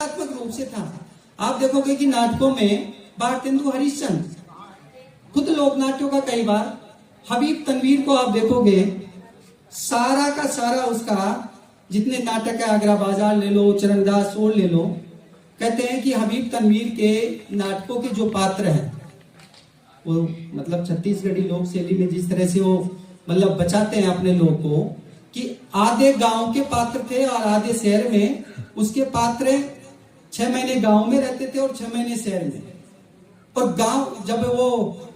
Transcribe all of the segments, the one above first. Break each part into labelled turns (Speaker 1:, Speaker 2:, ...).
Speaker 1: रूप से था। आप देखोगे कि नाटकों में भारतेंदु हरिश्चंद्र, खुद लोक नाट्यों का कई बार हबीब तनवीर को आप देखोगे, सारा का सारा उसका जितने नाटक है, आगरा बाजार ले लो, चरणदास ओर ले लो, कहते हैं कि हबीब तनवीर के नाटकों के जो पात्र हैं वो मतलब छत्तीसगढ़ी लोक शैली में जिस तरह से वो मतलब बचाते हैं अपने लोग को, कि आधे गांव के पात्र थे और आधे शहर में। उसके पात्र 6 महीने गांव में रहते थे और 6 महीने शहर में। और गांव जब वो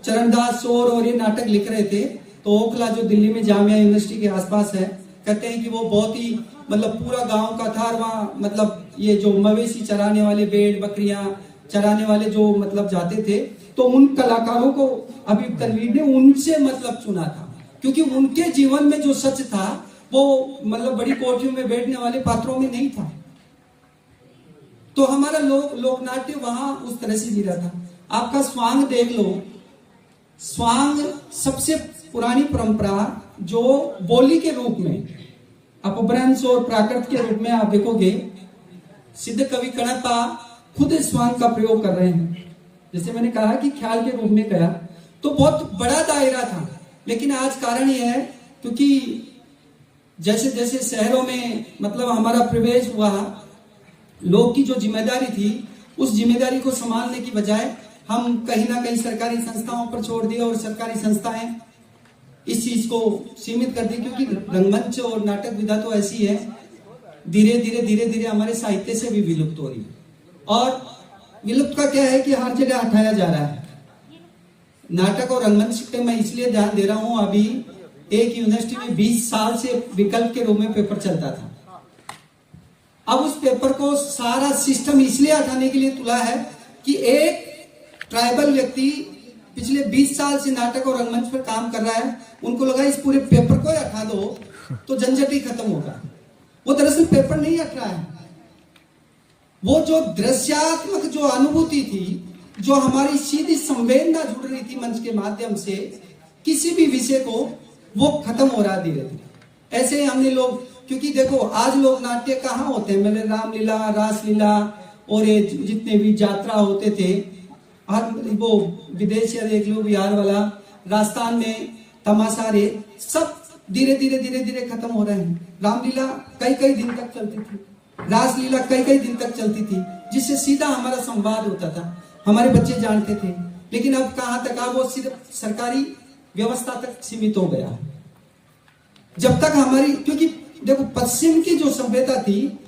Speaker 1: चरणदास सोर और ये नाटक लिख रहे थे तो ओखला जो दिल्ली में जामिया यूनिवर्सिटी के आसपास है, कहते हैं कि वो बहुत ही मतलब पूरा गांव का था। और वहाँ मतलब ये जो मवेशी चराने वाले, भेड़ बकरियां चराने वाले जो मतलब जाते थे, तो उन कलाकारों को हबीब तनवीर ने उनसे मतलब चुना था, क्योंकि उनके जीवन में जो सच था वो मतलब बड़ी कोठरियों में बैठने वाले पात्रों में नहीं था। तो हमारा लोकनाट्य वहां उस तरह से गिरा था। आपका स्वांग देख लो, स्वांग सबसे पुरानी परंपरा जो बोली के रूप में, अपभ्रंश और प्राकृत के रूप में आप देखोगे, सिद्ध कवि कणप्पा खुद स्वांग का प्रयोग कर रहे हैं। जैसे मैंने कहा कि ख्याल के रूप में कहा तो बहुत बड़ा दायरा था, लेकिन आज कारण यह है क्योंकि जैसे जैसे शहरों में मतलब हमारा प्रवेश हुआ, लोग की जो जिम्मेदारी थी उस जिम्मेदारी को संभालने की बजाय हम कहीं ना कहीं सरकारी संस्थाओं पर छोड़ दिए, और सरकारी संस्थाएं इस चीज को सीमित कर दी। क्योंकि रंगमंच और नाटक विधा तो ऐसी है, धीरे धीरे हमारे साहित्य से भी विलुप्त हो रही है। और विलुप्त का क्या है कि हर जगह हटाया जा रहा है। नाटक और रंगमंच पे मैं इसलिए ध्यान दे रहा हूं, अभी एक यूनिवर्सिटी में 20 साल से विकल्प के रूप में पेपर चलता था। अब उस पेपर को सारा सिस्टम इसलिए हटाने के लिए तुला है कि एक ट्राइबल व्यक्ति पिछले 20 साल से नाटक और रंगमंच पर काम कर रहा है, उनको लगा इस पूरे पेपर को हटा दो तो झंझट ही खत्म होगा। वो दरअसल पेपर नहीं हट रहा है, वो जो दृश्यात्मक जो अनुभूति थी, जो हमारी सीधी संवेदना जुड़ रही थी मंच के माध्यम से किसी भी विषय को, वो खत्म हो रहा धीरे धीरे। ऐसे ही हमने लोग, क्योंकि देखो आज लोग नाट्य कहाँ होते हैं, मैंने रामलीला, रासलीला और ये जितने भी यात्रा होते थे, हर वो विदेश या देख लो, बिहार वाला, राजस्थान में तमाशा, रे सब धीरे धीरे खत्म हो रहे हैं। रामलीला कई दिन तक चलती थी, रासलीला कई दिन तक चलती थी, जिससे सीधा हमारा संवाद होता था, हमारे बच्चे जानते थे। लेकिन अब कहां तक, अब वो सिर्फ सरकारी व्यवस्था तक सीमित हो गया। जब तक हमारी, क्योंकि देखो पश्चिम की जो सभ्यता थी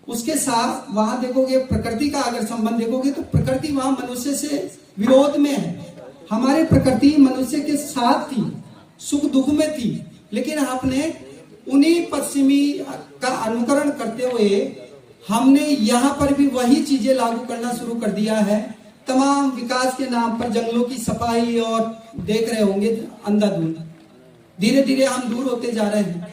Speaker 1: उसके साथ वहां देखोगे प्रकृति का अगर संबंध देखोगे तो प्रकृति वहां मनुष्य से विरोध में है। हमारे प्रकृति मनुष्य के साथ थी, सुख दुख में थी, लेकिन आपने उन्हीं पश्चिमी का अनुकरण करते हुए हमने यहाँ पर भी वही चीजें लागू करना शुरू कर दिया है। तमाम विकास के नाम पर जंगलों की सफाई, और देख रहे होंगे अंधाधुंध, धीरे धीरे हम दूर होते जा रहे हैं।